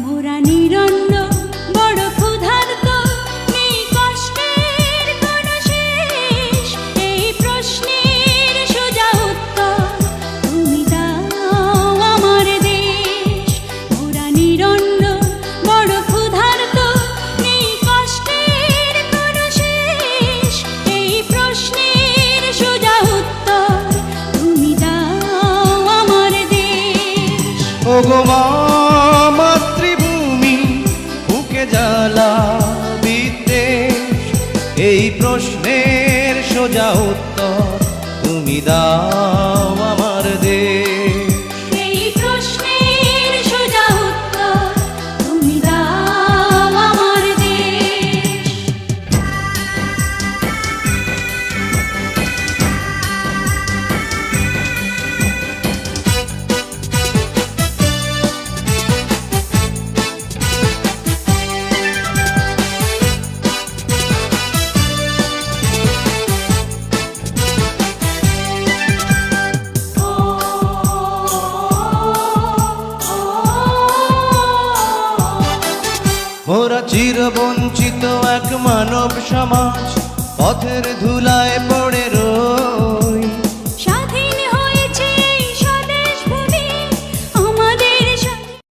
মোরা নিরন্ন বড় ক্ষুধার্ত, নেই কষ্টের কোনো শেষ। এই প্রশ্নের সোজা উত্তর তুমি দাও আমার দেশ। মোরা নিরন্ন বড় ক্ষুধার্ত, নেই কষ্টের কোনো শেষ। এই প্রশ্নের সোজা উত্তর তুমি দাও আমার দেশ। ওগো মা মাতৃভূমি, বুকে জ্বালা বিদ্বেষ, এই প্রশ্নের সোজা উত্তর তুমি দাও আমার দেশ। এই প্রশ্নের সোজা উত্তর তুমি দাও আমার দেশ। মোরা চিরবঞ্চিত এক মানব সমাজ, পথের ধুলায় পড়ে